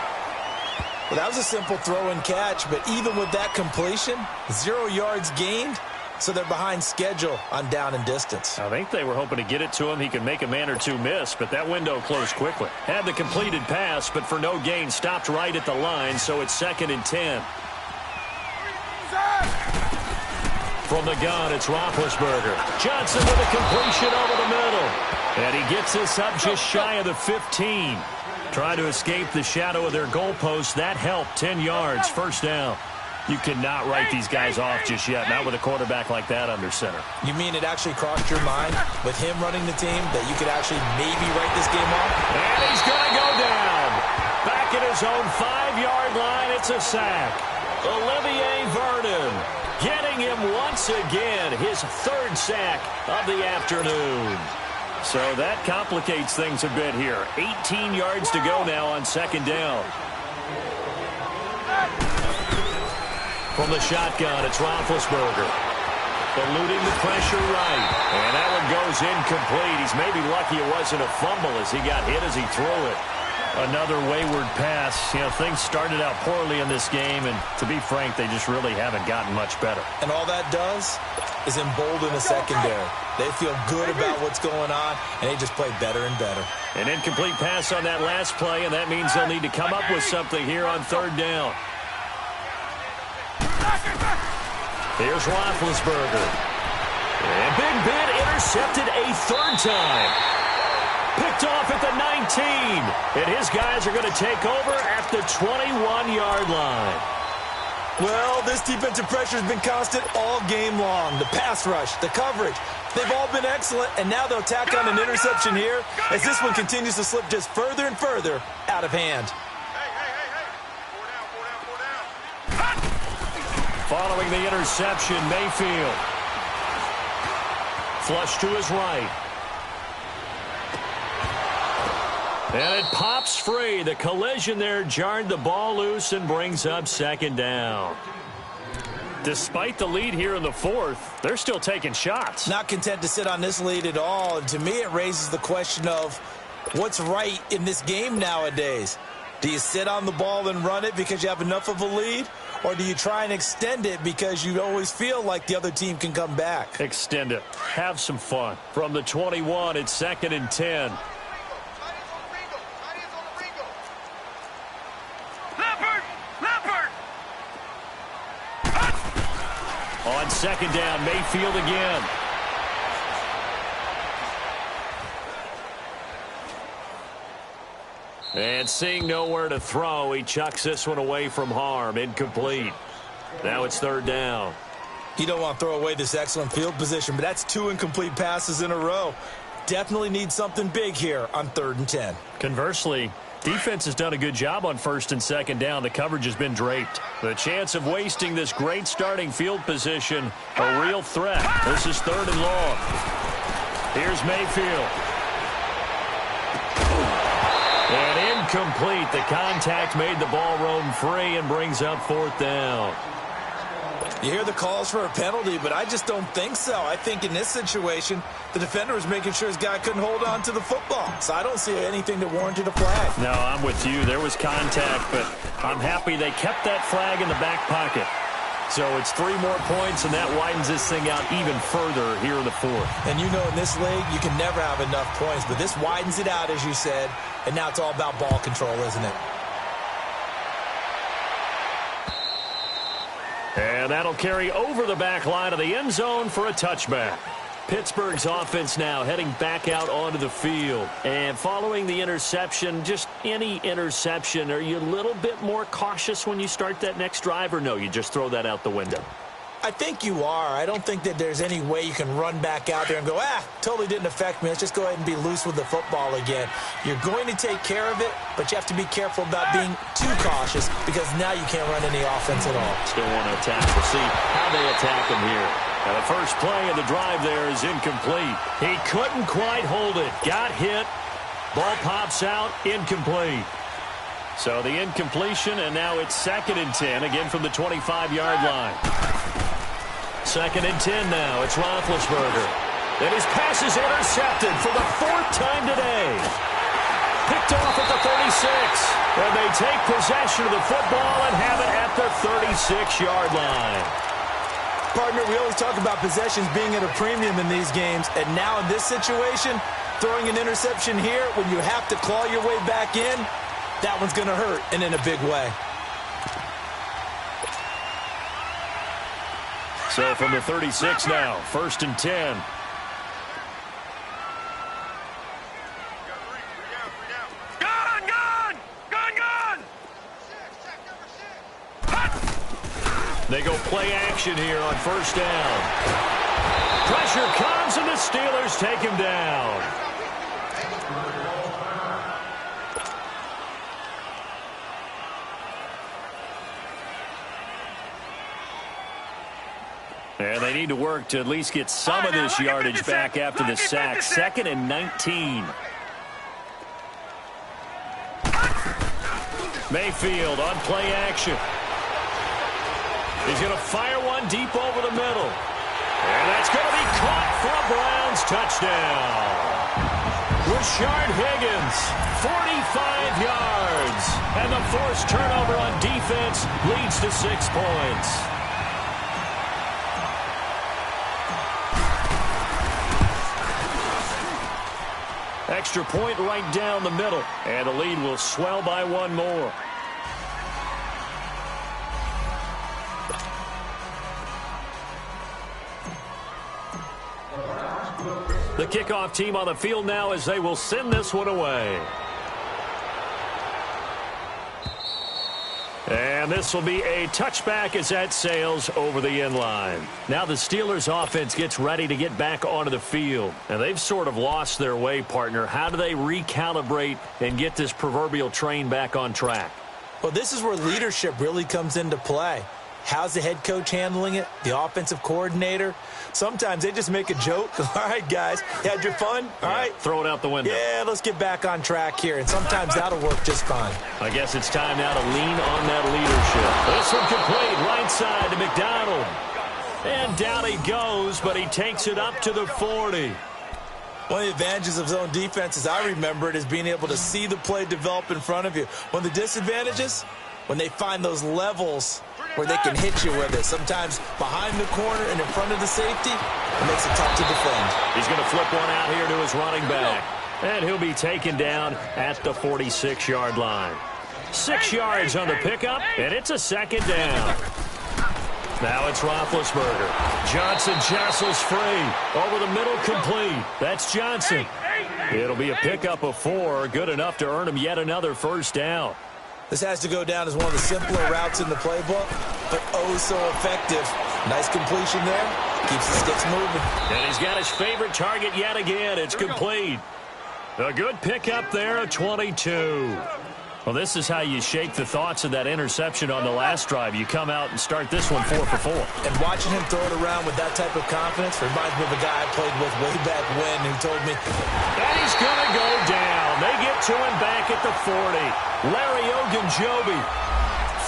Well, that was a simple throw and catch, but even with that completion, 0 yards gained, so they're behind schedule on down and distance. I think they were hoping to get it to him. He could make a man or two miss, but that window closed quickly. Had the completed pass, but for no gain, stopped right at the line, so it's 2nd and 10. From the gun, it's Roethlisberger. Johnson with a completion over the middle. And he gets this up just shy of the 15. Trying to escape the shadow of their goalpost. That helped. 10 yards, first down. You cannot write these guys off just yet, not with a quarterback like that under center. You mean it actually crossed your mind with him running the team that you could actually maybe write this game off? And he's going to go down. Back at his own 5-yard line, it's a sack. Olivier Vernon getting him once again, his 3rd sack of the afternoon. So that complicates things a bit here. 18 yards to go now on 2nd down. From the shotgun, it's Roethlisberger. Eluding the pressure right. And that one goes incomplete. He's maybe lucky it wasn't a fumble as he got hit as he threw it. Another wayward pass. You know, things started out poorly in this game, and to be frank, they just really haven't gotten much better. And all that does is embolden the secondary. They feel good about what's going on, and they just play better and better. An incomplete pass on that last play, and that means they'll need to come up with something here on 3rd down. Here's Roethlisberger. And Big Ben intercepted a 3rd time. Picked off at the 19. And his guys are going to take over at the 21-yard line. Well, this defensive pressure has been constant all game long. The pass rush, the coverage, they've all been excellent, and now they'll tack on an interception here as this one continues to slip just further and further out of hand. Following the interception, Mayfield. Flush to his right. And it pops free. The collision there jarred the ball loose and brings up 2nd down. Despite the lead here in the 4th, they're still taking shots. Not content to sit on this lead at all. And to me, it raises the question of what's right in this game nowadays. Do you sit on the ball and run it because you have enough of a lead? Or do you try and extend it because you always feel like the other team can come back? Extend it. Have some fun. From the 21, it's 2nd and 10. On 2nd down, Mayfield again. And seeing nowhere to throw, he chucks this one away from harm. Incomplete. Now it's 3rd down. You don't want to throw away this excellent field position, but that's 2 incomplete passes in a row. Definitely need something big here on 3rd and 10. Conversely, defense has done a good job on 1st and 2nd down. The coverage has been draped. The chance of wasting this great starting field position, a real threat. This is 3rd and long. Here's Mayfield. And incomplete. The contact made the ball roam free and brings up 4th down. You hear the calls for a penalty, but I just don't think so. I think in this situation, the defender was making sure his guy couldn't hold on to the football. So I don't see anything that warranted a flag. No, I'm with you. There was contact, but I'm happy they kept that flag in the back pocket. So it's 3 more points, and that widens this thing out even further here in the fourth. And you know in this league, you can never have enough points, but this widens it out, as you said, and now it's all about ball control, isn't it? And that'll carry over the back line of the end zone for a touchback. Pittsburgh's offense now heading back out onto the field. And following the interception, just any interception, are you a little bit more cautious when you start that next drive, or no, you just throw that out the window? I think you are. I don't think that there's any way you can run back out there and go, totally didn't affect me. Let's just go ahead and be loose with the football again. You're going to take care of it, but you have to be careful about being too cautious because now you can't run any offense at all. Still want to attack. We'll see how they attack him here. Now the first play of the drive there is incomplete. He couldn't quite hold it. Got hit. Ball pops out. Incomplete. So the incompletion, and now it's 2nd and 10, again from the 25-yard line. 2nd and 10 now. It's Roethlisberger. And his pass is intercepted for the 4th time today. Picked off at the 36. And they take possession of the football and have it at the 36-yard line. Partner, we always talk about possessions being at a premium in these games. And now in this situation, throwing an interception here when you have to claw your way back in, that one's going to hurt, and in a big way. So from the 36 now, 1st and 10. They go play action here on 1st down. Pressure comes, and the Steelers take him down. And they need to work to at least get some of this yardage back after the sack. 2nd and 19. Mayfield on play action. He's going to fire one deep over the middle. And that's going to be caught for a Browns touchdown. Rashard Higgins, 45 yards. And the forced turnover on defense leads to 6 points. Extra point right down the middle. And the lead will swell by 1 more. The kickoff team on the field now as they will send this one away. And this will be a touchback as that sails over the end line. Now the Steelers offense gets ready to get back onto the field. And they've sort of lost their way, partner. How do they recalibrate and get this proverbial train back on track? Well, this is where leadership really comes into play. How's the head coach handling it? The offensive coordinator? Sometimes they just make a joke. All right, guys, you had your fun? All right. Throw it out the window. Yeah, let's get back on track here. And sometimes that'll work just fine. I guess it's time now to lean on that leadership. This one complete right side to McDonald. And down he goes, but he takes it up to the 40. One of the advantages of zone defense, as I remember it, is being able to see the play develop in front of you. One of the disadvantages, when they find those levels where they can hit you with it. Sometimes behind the corner and in front of the safety, it makes it tough to defend. He's going to flip one out here to his running back. And he'll be taken down at the 46-yard line. 6 yards on the pickup, and it's a 2nd down. Now it's Roethlisberger. Johnson jostles free. Over the middle, complete. That's Johnson. It'll be a pickup of 4, good enough to earn him yet another 1st down. This has to go down as one of the simpler routes in the playbook, but oh so effective. Nice completion there. Keeps the sticks moving. And he's got his favorite target yet again. It's complete. A good pickup there of 22. Well, this is how you shake the thoughts of that interception on the last drive. You come out and start this one 4 for 4. And watching him throw it around with that type of confidence reminds me of a guy I played with way back when who told me, and he's going to go down. They get to him back at the 40. Larry Ogunjobi,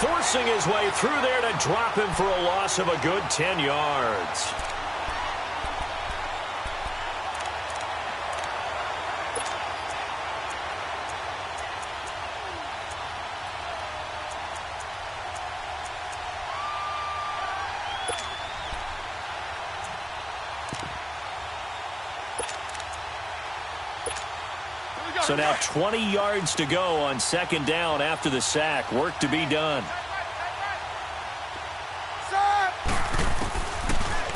forcing his way through there to drop him for a loss of a good 10 yards. So now 20 yards to go on second down after the sack. Work to be done.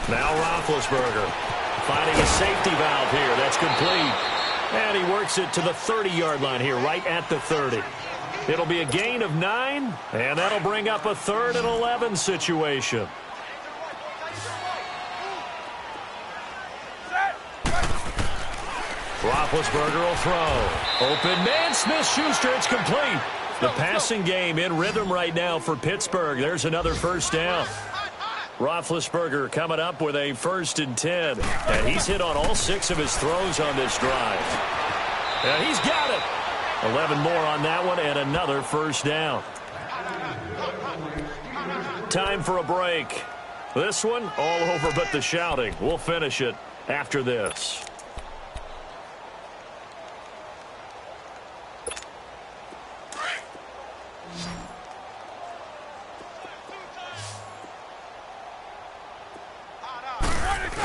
Now Roethlisberger finding a safety valve here. That's complete. And he works it to the 30-yard line here, right at the 30. It'll be a gain of 9, and that'll bring up a 3rd and 11 situation. Roethlisberger will throw. Open man, Smith-Schuster, it's complete. The passing game in rhythm right now for Pittsburgh. There's another first down. Roethlisberger coming up with a 1st and 10. And he's hit on all 6 of his throws on this drive. And he's got it. 11 more on that one and another first down. Time for a break. This one all over but the shouting. We'll finish it after this.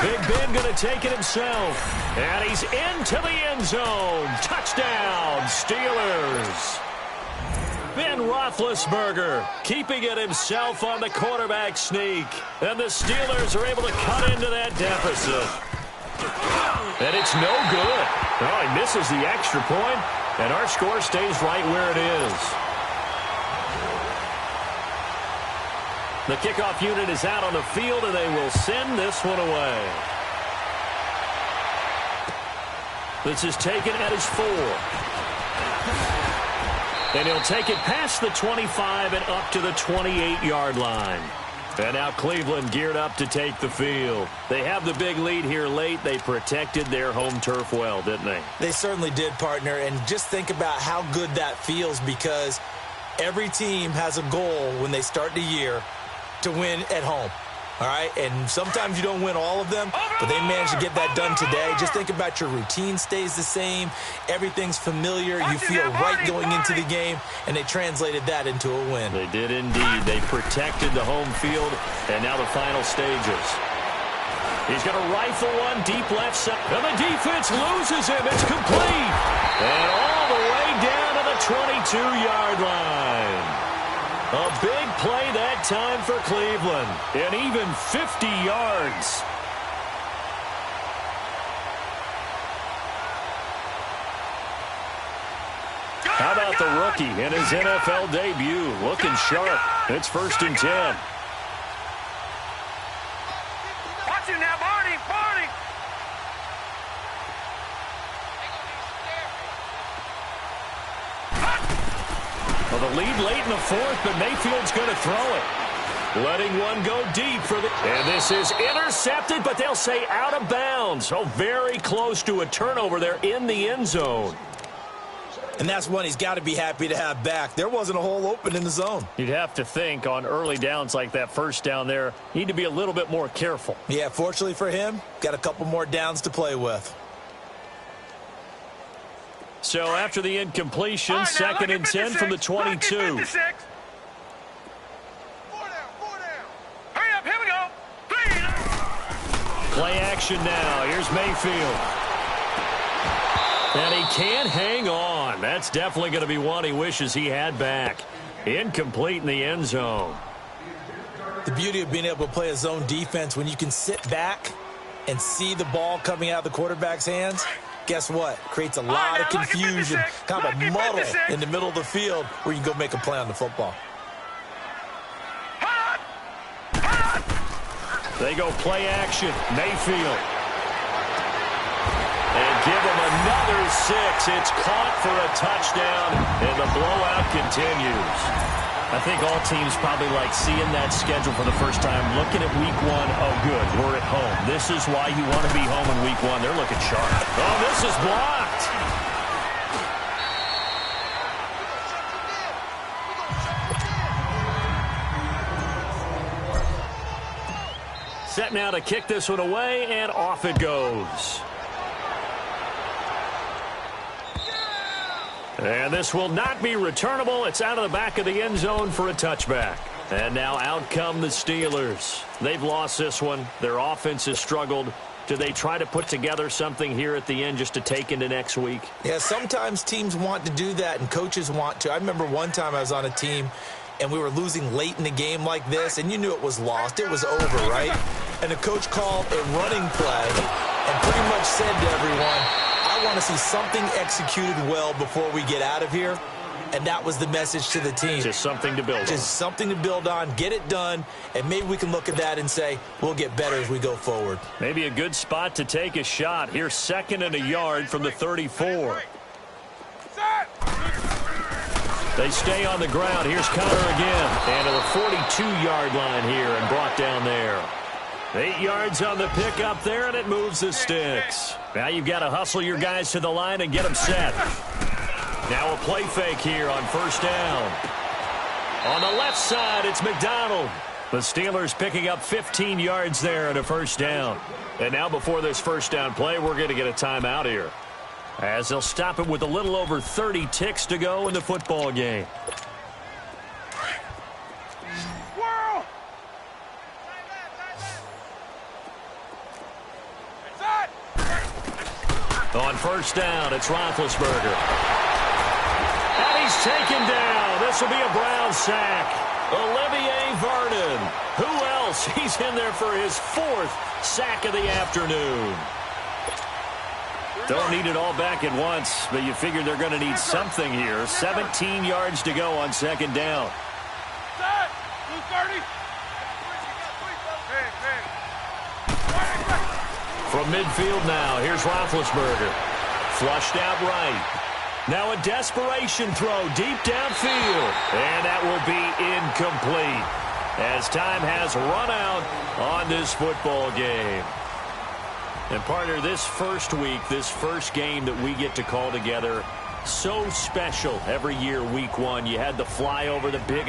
Big Ben going to take it himself. And he's into the end zone. Touchdown, Steelers. Ben Roethlisberger keeping it himself on the quarterback sneak. And the Steelers are able to cut into that deficit. And it's no good. Oh, he misses the extra point, and our score stays right where it is. The kickoff unit is out on the field, and they will send this one away. This is taken at his 4. And he'll take it past the 25 and up to the 28-yard line. And now Cleveland geared up to take the field. They have the big lead here late. They protected their home turf well, didn't they? They certainly did, partner. And just think about how good that feels, because every team has a goal when they start the year to win at home, all right? And sometimes you don't win all of them, but they managed to get that done today. Just think about your routine stays the same. Everything's familiar. You feel right going into the game, and they translated that into a win. They did indeed. They protected the home field, and now the final stages. He's going to rifle one deep left side, and the defense loses him. It's complete. And all the way down to the 22-yard line. A big play that time for Cleveland, and even 50 yards. How about the rookie in his NFL debut? Looking sharp. It's 1st and 10. Watch it now, Barney, Barney. Well, the lead late in the 4th, but Mayfield's going to throw it. Letting one go deep for the... And this is intercepted, but they'll say out of bounds. So very close to a turnover there in the end zone. And that's one he's got to be happy to have back. There wasn't a hole open in the zone. You'd have to think on early downs like that first down there, you need to be a little bit more careful. Yeah, fortunately for him, got a couple more downs to play with. So after the incompletion, 2nd and 10 from the 22. Hurry up, here we go. Play action now. Here's Mayfield. And he can't hang on. That's definitely going to be one he wishes he had back. Incomplete in the end zone. The beauty of being able to play a zone defense, when you can sit back and see the ball coming out of the quarterback's hands, guess what? Creates a lot of confusion, kind of a muddle in the middle of the field where you can go make a play on the football. They go play action. Mayfield. And give him another 6. It's caught for a touchdown, and the blowout continues. I think all teams probably like seeing that schedule for the first time, looking at week 1. Oh, good, we're at home. This is why you want to be home in week 1. They're looking sharp. Oh, this is blocked. Set now to kick this one away, and off it goes. And this will not be returnable. It's out of the back of the end zone for a touchback. And now out come the Steelers. They've lost this one. Their offense has struggled. Do they try to put together something here at the end just to take into next week? Yeah, sometimes teams want to do that and coaches want to. I remember one time I was on a team and we were losing late in the game like this, and you knew it was lost. It was over, right? And the coach called a running play and pretty much said to everyone, I want to see something executed well before we get out of here. And that was the message to the team. Just something to build on. Just something to build on, get it done, and maybe we can look at that and say, we'll get better as we go forward. Maybe a good spot to take a shot. Here's 2nd and a yard from the 34. They stay on the ground. Here's Connor again. And to the 42-yard line here and brought down there. 8 yards on the pickup there, and it moves the sticks. Now you've got to hustle your guys to the line and get them set. Now a play fake here on 1st down. On the left side, it's McDonald. The Steelers picking up 15 yards there and a 1st down. And now before this 1st down play, we're going to get a timeout here, as they'll stop it with a little over 30 ticks to go in the football game. On 1st down, it's Roethlisberger. And he's taken down. This will be a Brown sack. Olivier Vernon. Who else? He's in there for his 4th sack of the afternoon. Don't need it all back at once, but you figure they're going to need something here. 17 yards to go on 2nd down. From midfield now, here's Roethlisberger. Flushed out right. Now a desperation throw deep downfield. And that will be incomplete, as time has run out on this football game. And partner, this first week, this first game that we get to call together, so special every year, week 1. You had the flyover, the big